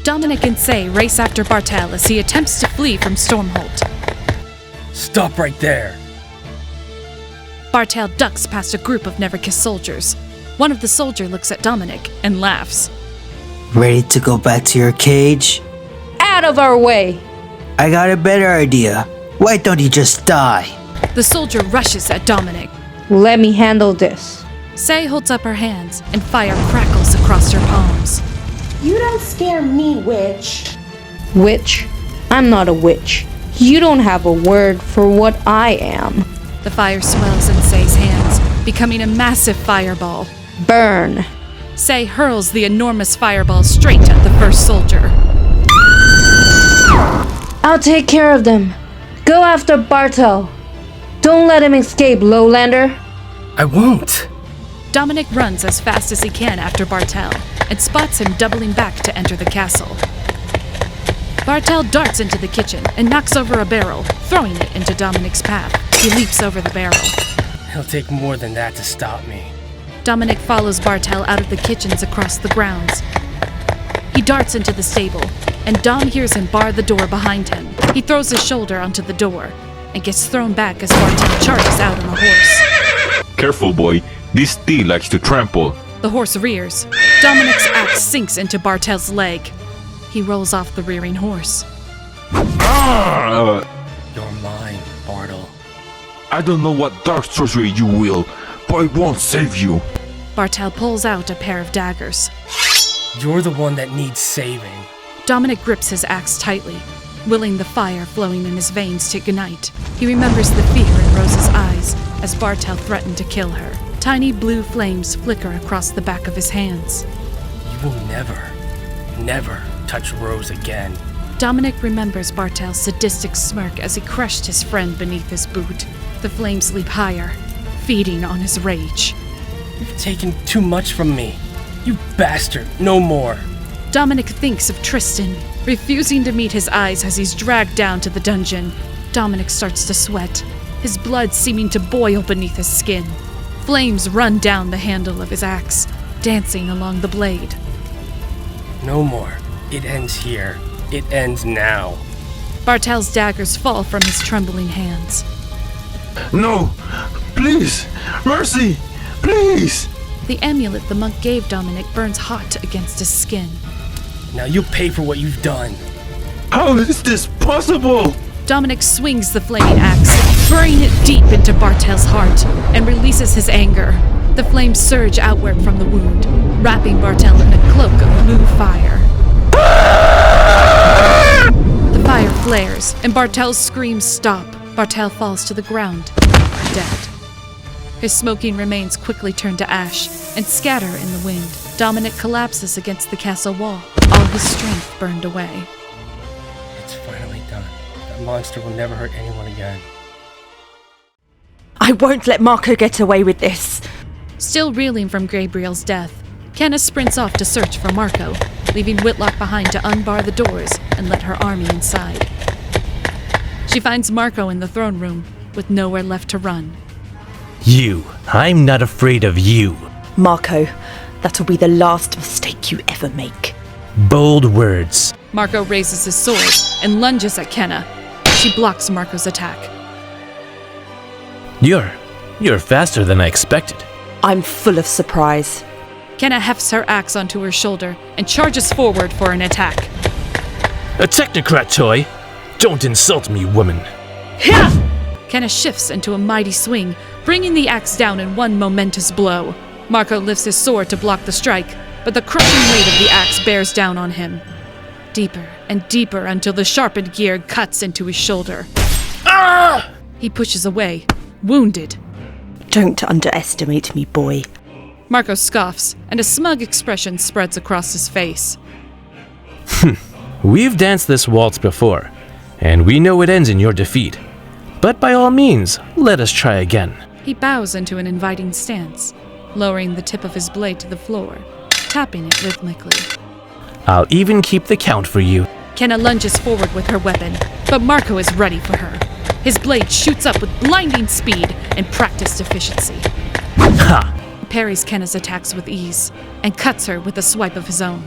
Dominic and Say race after Bartel as he attempts to flee from Stormholt. Stop right there! Bartel ducks past a group of Neverkiss soldiers. One of the soldiers looks at Dominic and laughs. Ready to go back to your cage? Out of our way! I got a better idea. Why don't you just die? The soldier rushes at Dominic. Let me handle this. Say holds up her hands and fire crackles across her palms. You don't scare me, witch. Witch? I'm not a witch. You don't have a word for what I am. The fire swells in Say's hands, becoming a massive fireball. Burn. Say hurls the enormous fireball straight at the first soldier. I'll take care of them. Go after Bartel. Don't let him escape, Lowlander. I won't! Dominic runs as fast as he can after Bartel and spots him doubling back to enter the castle. Bartel darts into the kitchen and knocks over a barrel, throwing it into Dominic's path. He leaps over the barrel. It'll take more than that to stop me. Dominic follows Bartel out of the kitchens across the grounds. He darts into the stable, and Dom hears him bar the door behind him. He throws his shoulder onto the door and gets thrown back as Bartel charges out on a horse. Careful, boy. This tea likes to trample. The horse rears. Dominic's axe sinks into Bartel's leg. He rolls off the rearing horse. You're mine, Bartel. I don't know what dark sorcery you will, but I won't save you. Bartel pulls out a pair of daggers. You're the one that needs saving. Dominic grips his axe tightly, willing the fire flowing in his veins to ignite. He remembers the fear in Rose's eyes as Bartel threatened to kill her. Tiny blue flames flicker across the back of his hands. You will never touch Rose again. Dominic remembers Bartel's sadistic smirk as he crushed his friend beneath his boot. The flames leap higher, feeding on his rage. You've taken too much from me. You bastard, no more. Dominic thinks of Tristan, refusing to meet his eyes as he's dragged down to the dungeon. Dominic starts to sweat, his blood seeming to boil beneath his skin. Flames run down the handle of his axe, dancing along the blade. No more. It ends here. It ends now. Bartel's daggers fall from his trembling hands. No! Please! Mercy! Please! The amulet the monk gave Dominic burns hot against his skin. Now you pay for what you've done. How is this possible? Dominic swings the flaming axe, burying it deep into Bartel's heart, and releases his anger. The flames surge outward from the wound, wrapping Bartel in a cloak of blue fire. The fire flares, and Bartel's screams stop. Bartel falls to the ground, dead. His smoking remains quickly turn to ash and scatter in the wind. Dominic collapses against the castle wall, all his strength burned away. It's finally done. That monster will never hurt anyone again. I won't let Marco get away with this. Still reeling from Gabriel's death, Kenna sprints off to search for Marco, leaving Whitlock behind to unbar the doors and let her army inside. She finds Marco in the throne room, with nowhere left to run. I'm not afraid of you. Marco, that'll be the last mistake you ever make. Bold words. Marco raises his sword and lunges at Kenna. She blocks Marco's attack. You're faster than I expected. I'm full of surprise. Kenna hefts her axe onto her shoulder and charges forward for an attack. A technocrat toy? Don't insult me, woman. Kenna shifts into a mighty swing, bringing the axe down in one momentous blow. Marco lifts his sword to block the strike, but the crushing weight of the axe bears down on him. Deeper and deeper until the sharpened gear cuts into his shoulder. Ah! He pushes away, wounded. Don't underestimate me, boy. Marco scoffs, and a smug expression spreads across his face. We've danced this waltz before, and we know it ends in your defeat. But by all means, let us try again. He bows into an inviting stance, lowering the tip of his blade to the floor, tapping it rhythmically. I'll even keep the count for you. Kenna lunges forward with her weapon, but Marco is ready for her. His blade shoots up with blinding speed and practiced efficiency. Ha! He parries Kenna's attacks with ease and cuts her with a swipe of his own.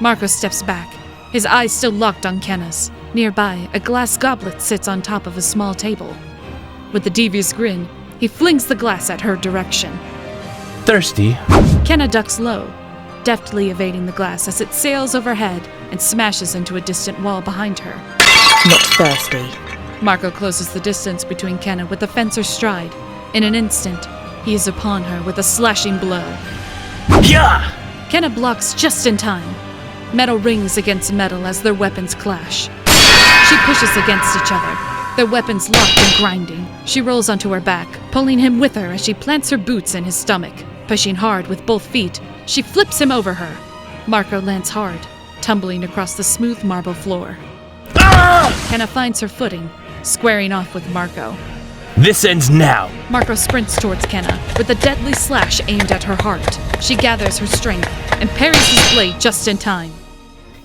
Marco steps back, his eyes still locked on Kenna's. Nearby, a glass goblet sits on top of a small table. With a devious grin, he flings the glass at her direction. Thirsty? Kenna ducks low, deftly evading the glass as it sails overhead and smashes into a distant wall behind her. Not thirsty. Marco closes the distance between Kenna with a fencer's stride. In an instant, he is upon her with a slashing blow. Yeah! Kenna blocks just in time. Metal rings against metal as their weapons clash. She pushes against each other, their weapons locked and grinding. She rolls onto her back, pulling him with her as she plants her boots in his stomach. Pushing hard with both feet, she flips him over her. Marco lands hard, tumbling across the smooth marble floor. Kenna finds her footing, squaring off with Marco. This ends now! Marco sprints towards Kenna, with a deadly slash aimed at her heart. She gathers her strength and parries his blade just in time.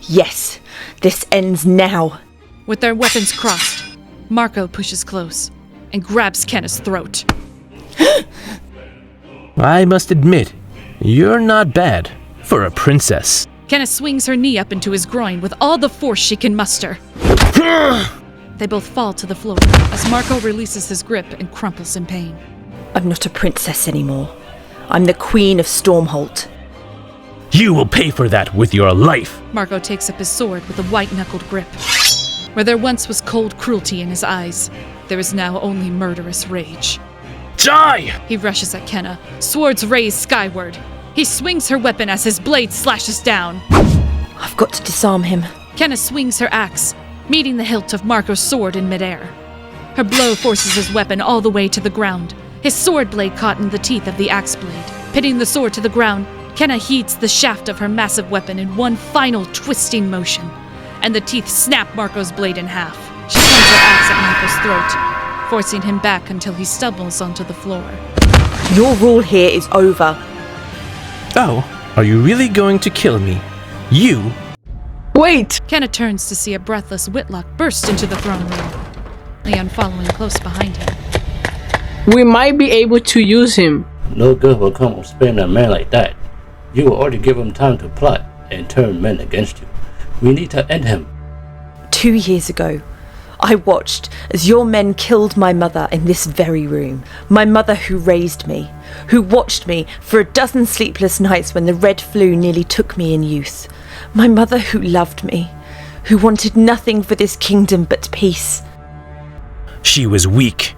Yes, this ends now. With their weapons crossed, Marco pushes close and grabs Kenna's throat. I must admit, you're not bad for a princess. Kenna swings her knee up into his groin with all the force she can muster. They both fall to the floor as Marco releases his grip and crumples in pain. I'm not a princess anymore. I'm the Queen of Stormholt. You will pay for that with your life. Marco takes up his sword with a white-knuckled grip. Where there once was cold cruelty in his eyes, there is now only murderous rage. Die! He rushes at Kenna, swords raised skyward. He swings her weapon as his blade slashes down. I've got to disarm him. Kenna swings her axe, meeting the hilt of Marco's sword in midair. Her blow forces his weapon all the way to the ground, his sword blade caught in the teeth of the axe blade. Pitting the sword to the ground, Kenna heats the shaft of her massive weapon in one final twisting motion, and the teeth snap Marco's blade in half. She slings her axe at Marco's throat, forcing him back until he stumbles onto the floor. Your rule here is over. Oh, are you really going to kill me? You? Wait! Kenna turns to see a breathless Whitlock burst into the throne room, Leon following close behind him. We might be able to use him. No good will come of sparing a man like that. You will already give him time to plot and turn men against you. We need to end him. 2 years ago, I watched as your men killed my mother in this very room. My mother who raised me, who watched me for a dozen sleepless nights when the red flu nearly took me in youth. My mother who loved me, who wanted nothing for this kingdom but peace. She was weak.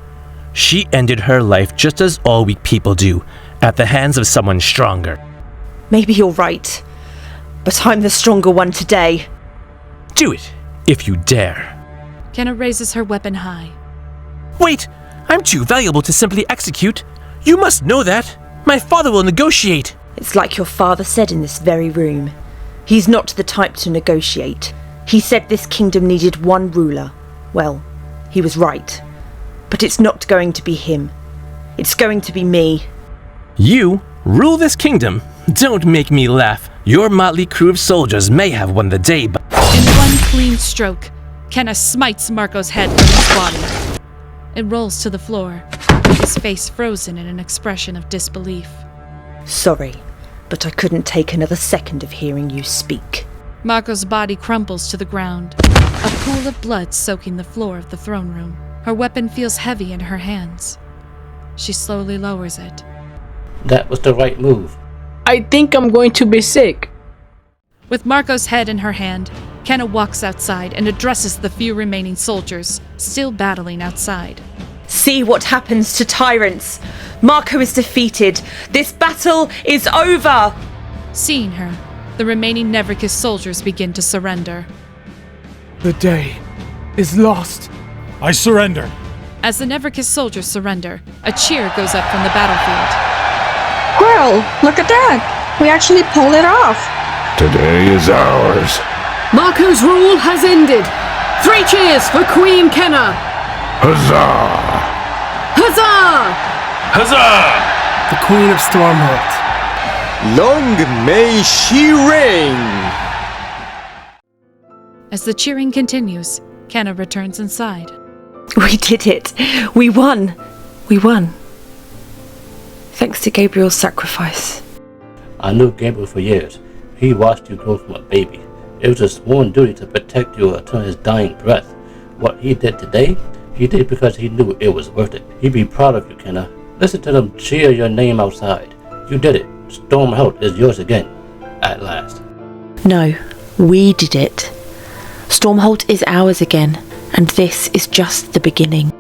She ended her life just as all weak people do, at the hands of someone stronger. Maybe you're right, but I'm the stronger one today. Do it, if you dare. Kenna raises her weapon high. Wait! I'm too valuable to simply execute. You must know that. My father will negotiate. It's like your father said in this very room. He's not the type to negotiate. He said this kingdom needed one ruler. Well, he was right. But it's not going to be him. It's going to be me. You rule this kingdom? Don't make me laugh. Your motley crew of soldiers may have won the day, but... In one clean stroke, Kenna smites Marco's head from his body. It rolls to the floor, his face frozen in an expression of disbelief. Sorry, but I couldn't take another second of hearing you speak. Marco's body crumbles to the ground, a pool of blood soaking the floor of the throne room. Her weapon feels heavy in her hands. She slowly lowers it. That was the right move. I think I'm going to be sick. With Marco's head in her hand, Kenna walks outside and addresses the few remaining soldiers, still battling outside. See what happens to tyrants. Marco is defeated. This battle is over. Seeing her, the remaining Neverkiss soldiers begin to surrender. The day is lost. I surrender. As the Neverkiss soldiers surrender, a cheer goes up from the battlefield. Well, look at that! We actually pulled it off! Today is ours. Marco's rule has ended! 3 cheers for Queen Kenna! Huzzah! Huzzah! Huzzah! The Queen of Stormholt. Long may she reign! As the cheering continues, Kenna returns inside. We did it. We won. We won. Thanks to Gabriel's sacrifice. I knew Gabriel for years. He watched you grow from a baby. It was his sworn duty to protect you until his dying breath. What he did today, he did because he knew it was worth it. He'd be proud of you, Kenna. Listen to them cheer your name outside. You did it. Stormholt is yours again. At last. No, we did it. Stormholt is ours again, and this is just the beginning.